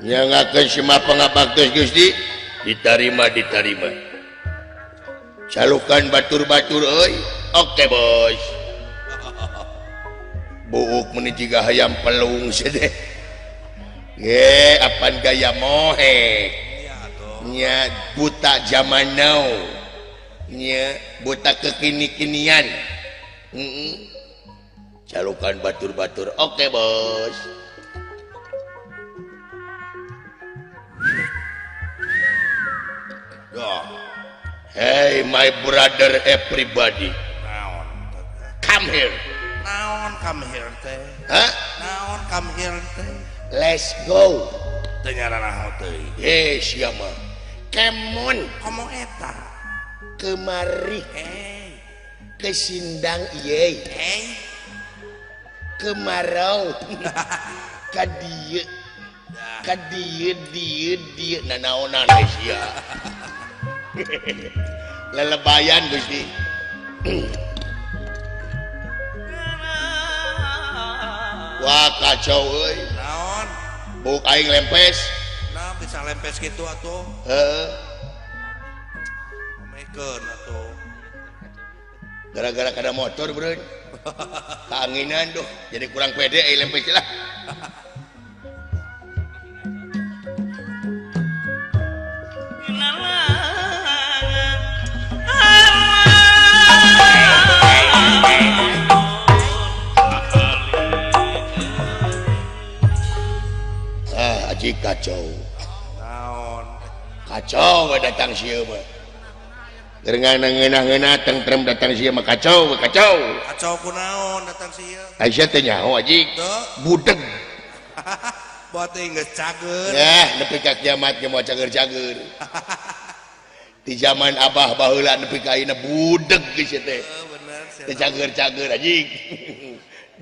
nyangakeun semua pangabaktos Gusti diterima calukan batur-batur euy oke bos buuk meuni jiga hayam pelung sedeh ye apan gaya mohe nya buta zaman now nya buta kekini-kinian calukan batur-batur oke bos hey my brother everybody come here naon come here teh hah naon come here teh let's go teh nyarana teh siapa kemon komo eta kemari ke sindang ieu kemarau ka dieu nanaonan sia lelebayan Gusti wah kacau euy naon buk aing lempes nah bisa lempes gitu atuh heeh mekeun atuh gara-gara kada motor bro keanginan doh jadi kurang pede lempes lah aji kacau naon kacau datang sieu mah ngeunah-ngeunah tentrem datang sieu mah kacau kacau kunaon datang sieu Aisyah teh nyaho aji budeg buat geus cager nepi ka kiamat ge moal cager-cager di zaman abah baheula nepi ka ayeuna budeg geus teh bener teh cager-cager aji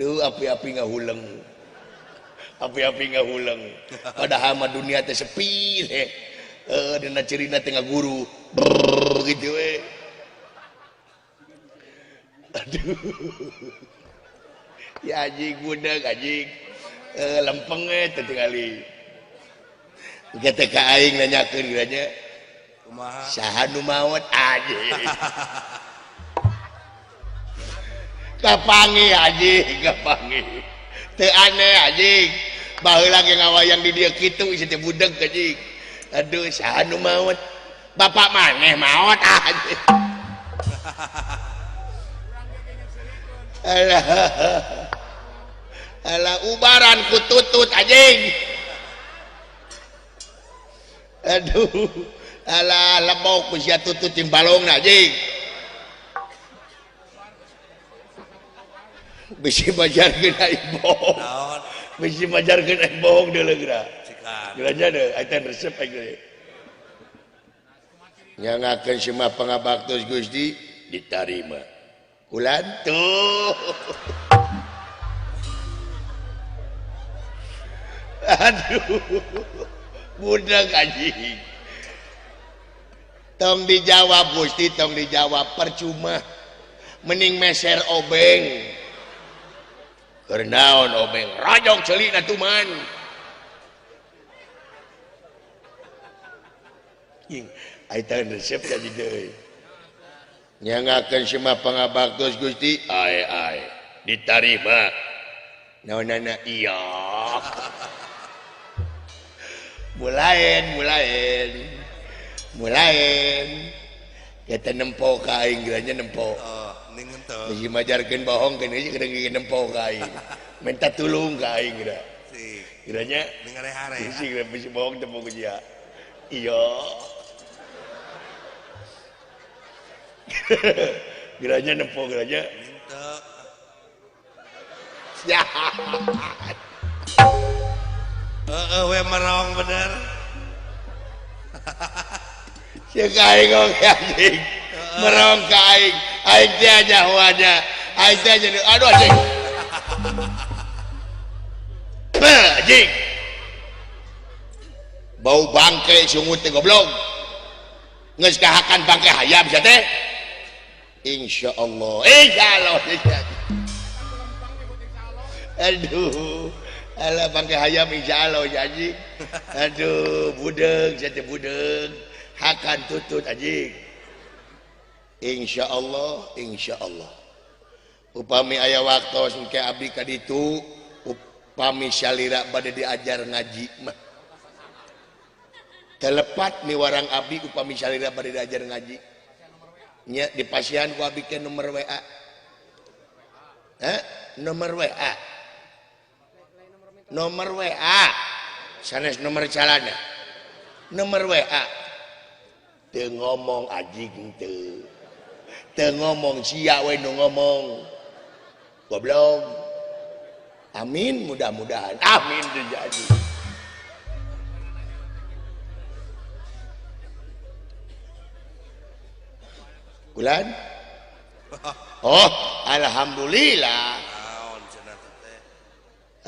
duh api-api ngahuleng padahal mah dunia teh sepi teh dina cirina teh ngaguru gitu we aduh ya anjing budak anjing lempeng teh tingali kita ka aing nanyakeun geranya kumaha saha nu maot anjing kapangi anjing kapangi teu aneh anjing baheula ge ngawayang di dieu kitu isi teh budeg anjing aduh saha nu maot bapak maneh maot anjing alah ubaran ku tutut anjing aduh alah lebok ku sia tutut timbalongna anjing bisi bajarkeun aing bohong naon bisi bajarkeun aing bohong deuleu geura cikan geranya deh aya resep aing deui nyangakeun semua pangabaktos Gusti diterima ulan tuh aduh budak anjing tong dijawab Gusti tong dijawab percuma mending meser obeng kernaon obeng rajok ceulina tuman aita resep jadi deui nyangakeun semua pangabaktos Gusti ai diterima naonana iya mulain kita nempo ka aing geranya nempo ning henteu bisi majarkeun bohong keun ieu keur nempo ka aing minta tulung ka aing geura si geranya ning hare-hare bisi bohong teu poho dia iya geranya nempo geranya ning teu jahat we merong bener si kaing oke anjing merong ka aing teh aja wadah aing teh jadi aduh anjing anjing bau bangke sungut teh goblok geus kahakan bangke hayam sia teh insyaallah aduh Alah bangke hayam insyaallah janji. Aduh, budeg jate budeg. Hakan tutut anjing. Insyaallah, insyaallah. Upami aya waktos engke abdi ka ditu, upami syalira bade diajar ngaji mah. Telepat mi warang abdi upami syalira bade diajar ngaji. Nya di pasian ku abdi ke nomor WA. Nomor WA. Nomor WA. Sanes nomor calana. Nomor WA. Teu ngomong anjing teu. Teu ngomong sia we nu ngomong. Goblok. Amin mudah-mudahan. Amin terjadi. Bulan? Oh, alhamdulillah. Naon cenah teh?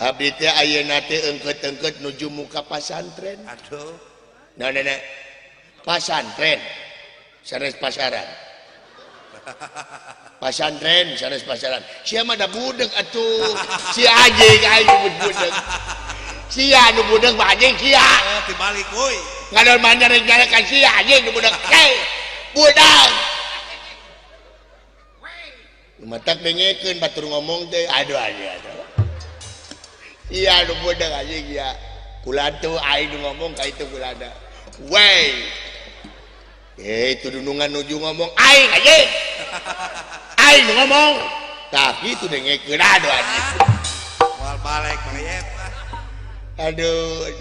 Abdi teh ayeuna teh engkeut-engkeut nuju muka pasantren. Aduh. Nah, nenek. Pasantren. Sanes pasaran. Pasantren sanes pasaran. Sia mah da budeg atuh. Si anjing aing budeg. Sia nu budeg mah anjing sia. Dibalik euy. Ngadon mah nyarek-nyarekan sia anjing nu budeg. Hei, budak. Matak dengekeun batur ngomong teh aduh aja. Iya nu budeg anjing ya. Kulan tuh aing nu ngomong ka itu kulana. Wey. Itu dunungan nuju ngomong aing anjing. Aing nu ngomong. Tapi itu dengekeun aduh anjing. Moal balik mangyet. Aduh.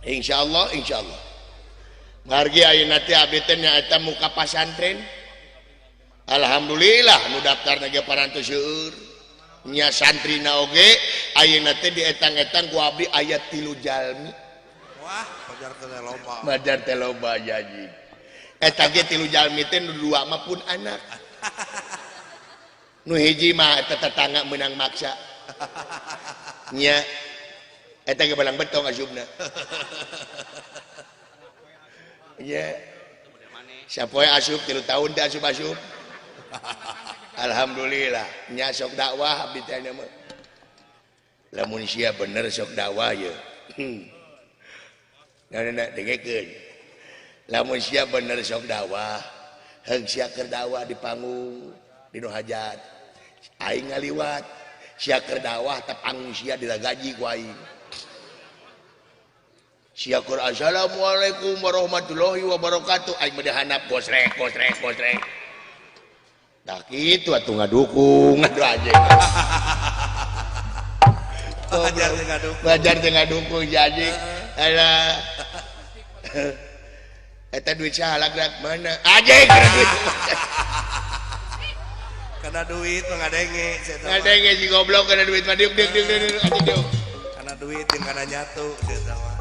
Insyaallah, insyaallah. Margi ayeuna teh abdi teh nyaeta muka pasantren. Alhamdulillah nu daftarna ge parantos seueur. Nya santrina oge ayeuna teh di etang-etang ku abdi aya 3 jalmi. Wah, pajar teh loba. Madar teh loba janji. Eta ge 3 jalmi teh nu 2 mah pun anak. Nu hiji mah eta tetangga meunang maksa. Nya eta ge balang betong asupna. Nya sapoe asup 3 tahun teh asup-asup. Alhamdulillah nya sok dakwah abdi teh mah. Lamun sia bener sok dakwah ye. Nah, dengekeun. Lamun sia bener sok dakwah, heung sia keur dakwah di panggung, di nu hajat. Aing ngaliwat, sia keur dakwah teh panggung sia dilagaji ku aing. Sia keur assalamualaikum warahmatullahi wabarakatuh. Aing mah dihandap gosrek. Dah kitu atuh ngadukung, aduh anjing. Bajar teh ngadukung jadi. Alah. Eta duit sahalak mana? Anjing kana duit. Kana duit mah ngadenge cenah. Ngadenge si goblok kana duit mah diuk anjing diuk. Kana duit jeung kana nyatu cenah.